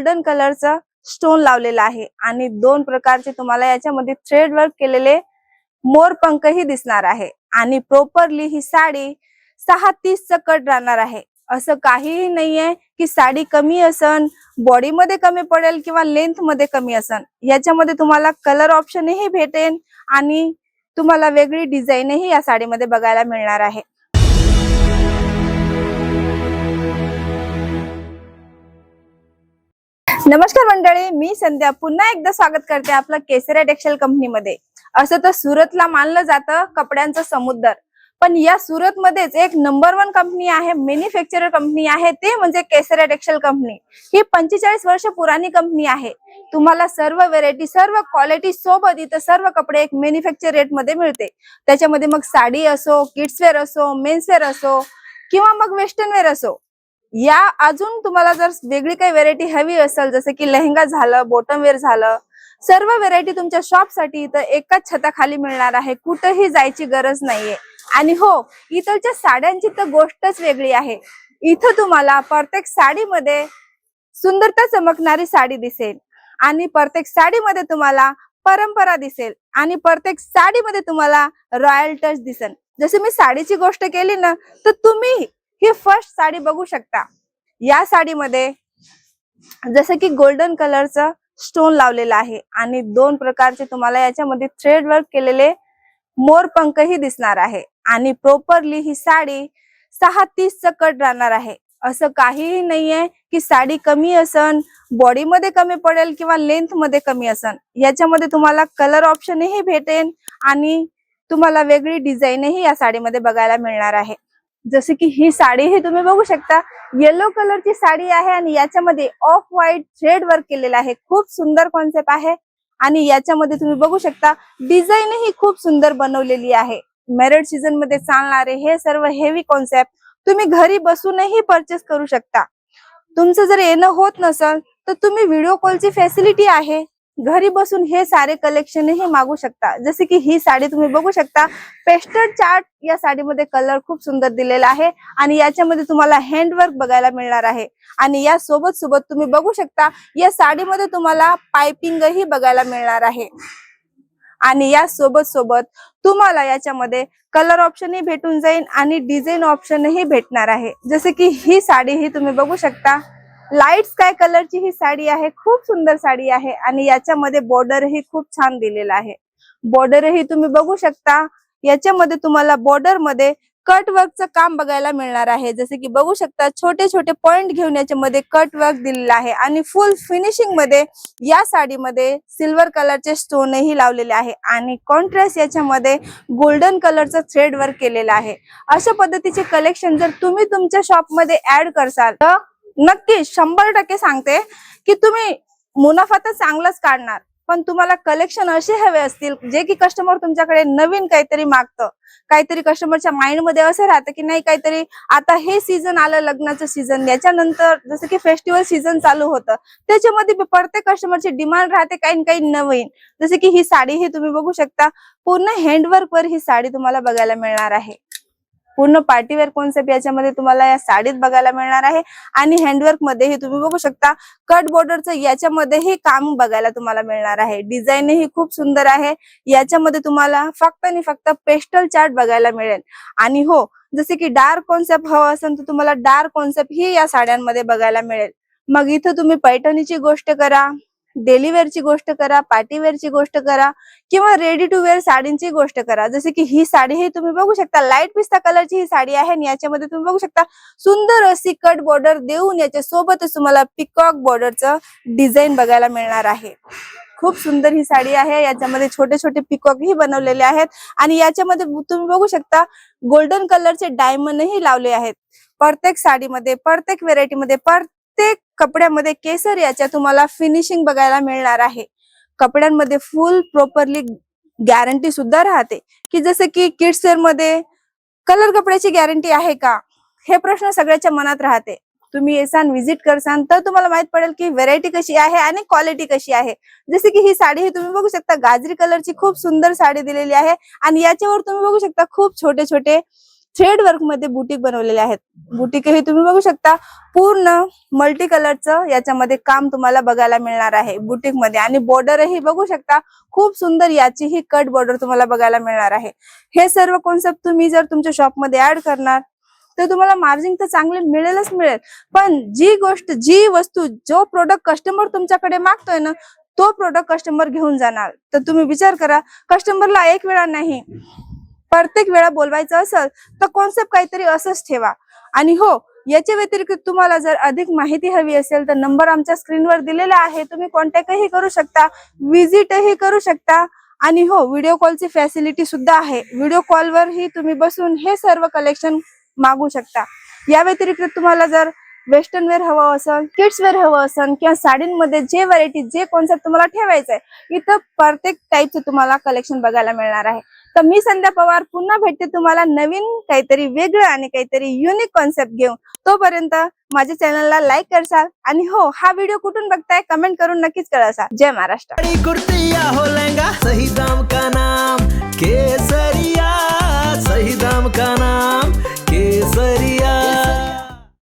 Golden कलरचं stone लावलेलं आहे आणि दोन प्रकारचे तुम्हाला याच्यामध्ये थ्रेड वर्क केलेले मोर पंखही दिसणार आहे आणि प्रॉपरली ही साडी 6:30चं कट राहणार आहे। असं काहीही नाहीये की साडी कमी असन, बॉडी मध्ये कमी पडेल किंवा लेंथ मध्ये कमी असन। याच्यामध्ये तुम्हाला कलर ऑप्शनही भेटेल आणि तुम्हाला वेगळी डिझाईनही या साडीमध्ये बघायला मिळणार आहे। नमस्कार मंडळी, मी संध्या पुन्हा एकदा स्वागत करते आपलं केसरिया टेक्सटाईल कंपनीमध्ये। असं तर सुरतला मानलं जातं कपड्यांचं समुद्र, पण या सुरत मध्येच एक नंबर 1 कंपनी आहे, मॅन्युफॅक्चरर कंपनी आहे, ते म्हणजे केसरिया टेक्सटाईल कंपनी। ही 45 वर्ष पुराणी कंपनी आहे। तुम्हाला सर्व व्हेरायटी, सर्व क्वालिटी सोबत इथं सर्व कपडे एक मॅन्युफॅक्चर रेट मध्ये मिळते। त्याच्यामध्ये मग साडी असो, किड्स वेअर असो, मेन्स वेअर असो किंवा मग वेस्टर्न वेअर असो, या अजून तुम्हाला जर वेगळी काही व्हेरायटी हवी असेल, जसं की लेहंगा झालं, बॉटम वेअर झालं, सर्व व्हेरायटी तुमच्या शॉप साठी इथं एकाच छताखाली मिळणार आहे। कुठेही जायची गरज नाहीये। आणि हो, इथलच्या साड्यांची तर गोष्टच वेगळी आहे। इथं तुम्हाला प्रत्येक साडीमध्ये सुंदरता चमकणारी साडी दिसेल आणि प्रत्येक साडीमध्ये तुम्हाला परंपरा दिसेल आणि प्रत्येक साडीमध्ये तुम्हाला रॉयल टच दिसेल। जसं मी साडीची गोष्ट केली ना, तर तुम्ही ही फर्स्ट साडी बघू शकता। या साडीमध्ये जसं की गोल्डन कलरचं स्टोन लावलेलं आहे आणि दोन प्रकारचे तुम्हाला याच्यामध्ये थ्रेड वर्क केलेले मोर पंखही दिसणार आहे आणि प्रॉपरली ही साडी 6:30चं कट राहणार आहे। असं काहीही नाहीये की साडी कमी असन, बॉडी मध्ये कमी पडेल किंवा लेंथ मध्ये कमी असन। याच्यामध्ये तुम्हाला कलर ऑप्शनही भेटेल आणि तुम्हाला वेगळी डिझाईनही या साडीमध्ये बघायला मिळणार आहे। जसे की ही साडी ही तुम्ही बघू शकता, येलो कलरची साडी आहे आणि याच्यामध्ये ऑफ व्हाईट थ्रेड वर्क केलेला आहे। खूप सुंदर कॉन्सेप्ट आहे आणि याच्यामध्ये तुम्ही बघू शकता डिझाईन ही खूप सुंदर बनवलेली आहे। मेरिट सीझन मध्ये चालणारे हे सर्व हेवी कॉन्सेप्ट तुम्ही घरी बसूनही परचेस करू शकता। तुमचं जर येणं होत नसेल तर तुम्ही व्हिडिओ कॉलची फॅसिलिटी आहे, घरी बसून हे सारे कलेक्शनही मागू शकता। जसे की ही साडी तुम्ही बघू शकता, पेस्टल चार्ट या साडीमध्ये कलर खूप सुंदर दिलेला आहे आणि याच्यामध्ये तुम्हाला हँडवर्क बघायला मिळणार आहे आणि या सोबत तुम्ही बघू शकता या साडीमध्ये तुम्हाला पाइपिंगही बघायला मिळणार आहे आणि या सोबत तुम्हाला याच्यामध्ये कलर ऑप्शनही भेटून जाईल आणि डिझाईन ऑप्शनही भेटणार आहे। जसे की ही साडी ही तुम्ही बघू शकता, लाईट स्काय कलरची ही साडी आहे, खूप सुंदर साडी आहे आणि याच्यामध्ये बॉर्डर ही खूप छान दिलेला आहे। बॉर्डर ही तुम्ही बघू शकता, याच्यामध्ये तुम्हाला बॉर्डर मध्ये कट वर्कचं काम बघायला मिळणार आहे। जसे की बघू शकता छोटे छोटे पॉइंट घेऊन याच्यामध्ये कट वर्क दिलेला आहे आणि फुल फिनिशिंग मध्ये या साडीमध्ये सिल्वर कलरचे स्टोनही लावलेले आहे आणि कॉन्ट्रास्ट याच्यामध्ये गोल्डन कलरचं थ्रेड वर्क केलेलं आहे। अशा पद्धतीचे कलेक्शन जर तुम्ही तुमच्या शॉप मध्ये ऍड करसाल तर नक्की 100% सांगते की तुम्ही मुनाफा तर चांगलाच काढणार, पण तुम्हाला कलेक्शन असे हवे असतील जे की कस्टमर तुमच्याकडे नवीन काहीतरी मागतं। काहीतरी कस्टमरच्या माइंड मध्ये असं राहतं की नाही, काहीतरी आता हे सीझन आलं, लग्नाचं सीझन, याच्यानंतर जसं की फेस्टिवल सीझन चालू होतं, त्याच्यामध्ये प्रत्येक कस्टमरची डिमांड राहते काही काही नवीन। जसे की ही साडी ही तुम्ही बघू शकता, पूर्ण हँडवर्क वर ही साडी तुम्हाला बघायला मिळणार आहे। पूर्ण पार्टीवेअर कॉन्सेप्ट याच्यामध्ये तुम्हाला या साडीत बघायला मिळणार आहे आणि हँडवर्क मध्येही तुम्ही बघू शकता कट बॉर्डरचं याच्यामध्येही काम बघायला तुम्हाला मिळणार आहे। डिझाईन ही खूप सुंदर आहे। याच्यामध्ये तुम्हाला फक्त आणि फक्त पेस्टल चार्ट बघायला मिळेल आणि हो, जसे की डार्क कॉन्सेप्ट हवा असेल तर तुम्हाला डार्क कॉन्सेप्ट ही या साड्यांमध्ये बघायला मिळेल। मग इथं तुम्ही पैठणीची गोष्ट करा, डेली वेअरची गोष्ट करा, पार्टी वेअरची गोष्ट करा किंवा रेडी टू वेअर साडींची गोष्ट करा। जसे की ही साडी ही तुम्ही बघू शकता, लाईट पिस्ता कलरची ही साडी आहे आणि याच्यामध्ये तुम्ही बघू शकता सुंदर अशी कट बॉर्डर देऊन याच्या सोबतच तुम्हाला पिकॉक बॉर्डरचं डिझाईन बघायला मिळणार आहे। खूप सुंदर ही साडी आहे। याच्यामध्ये छोटे छोटे पिकॉक ही बनवलेले आहेत आणि याच्यामध्ये तुम्ही बघू शकता गोल्डन कलरचे डायमंडही लावले आहेत। प्रत्येक साडीमध्ये, प्रत्येक व्हेरायटीमध्ये, प्रत्येक कपड्यामध्ये केसरियाच्या तुम्हाला फिनिशिंग बघायला मिळणार आहे। कपड्यांमध्ये फुल प्रॉपरली गॅरंटी सुद्धा राहते की जसे की किड्स वेअर मध्ये कलर कपड्याची गॅरंटी आहे का, हे प्रश्न सगळ्याच्या मनात राहते। तुम्ही येसान, व्हिजिट करसान तर तुम्हाला माहित पडेल की व्हेरायटी कशी आहे आणि क्वालिटी कशी आहे। जसे की ही साडी ही तुम्ही बघू शकता, गाजरी कलरची खूप सुंदर साडी दिलेली आहे आणि याच्यावर तुम्ही बघू शकता खूप छोटे छोटे थ्रेड वर्क मध्ये बुटीक बनवलेले आहेत. बुटीक हे तुम्ही बघू शकता, पूर्ण मल्टी कलरचं याच्यामध्ये काम तुम्हाला बघायला मिळणार आहे बुटीक मध्ये. आणि बॉर्डरही बघू शकता, खूप सुंदर याची ही कट बॉर्डर तुम्हाला बघायला मिळणार आहे. हे सर्व कॉन्सेप्ट तुम्ही जर तुमच्या शॉप मध्ये ऍड करणार तर तुम्हाला मार्जिन तर चांगले मिळेलच मिळेल, पण जी वस्तू जो प्रोडक्ट कस्टमर तुमच्याकडे मागतोय ना, तो प्रोडक्ट कस्टमर घेऊन जाणार. तर तुम्ही विचार करा, कस्टमरला एक वेळा नाही प्रत्येक वेळा बोलवायचं असेल तर कॉन्सेप्ट काहीतरी असंच ठेवा. आणि हो, याच्या व्यतिरिक्त तुम्हाला जर अधिक माहिती हवी असेल तर नंबर आमच्या स्क्रीनवर दिलेला आहे, तुम्ही कॉन्टॅक्टही करू शकता, विजिटही करू शकता. आणि हो, व्हिडिओ कॉलची फॅसिलिटी सुद्धा आहे. व्हिडिओ कॉलवरही तुम्ही बसून हे सर्व कलेक्शन मागू शकता. या व्यतिरिक्त तुम्हाला जर वेस्टर्न वेअर हवं असेल, किड्स वेअर हवं असेल किंवा साडींमध्ये जे व्हरायटी, जे कॉन्सेप्ट तुम्हाला ठेवायचं आहे, इथं प्रत्येक टाईपचं तुम्हाला कलेक्शन बघायला मिळणार आहे. तर मी संध्या पवार पुन्हा भेटते तुम्हाला नवीन काहीतरी वेगळं आणि काहीतरी युनिक कॉन्सेप्ट घेऊन. तोपर्यंत माझ्या चॅनलला लाईक करसाल आणि हो, हा व्हिडिओ कुठून बघताय कमेंट करून नक्कीच कळसाल. जय महाराष्ट्र. सही दाम का नाम केसरिया, सही दाम का नाम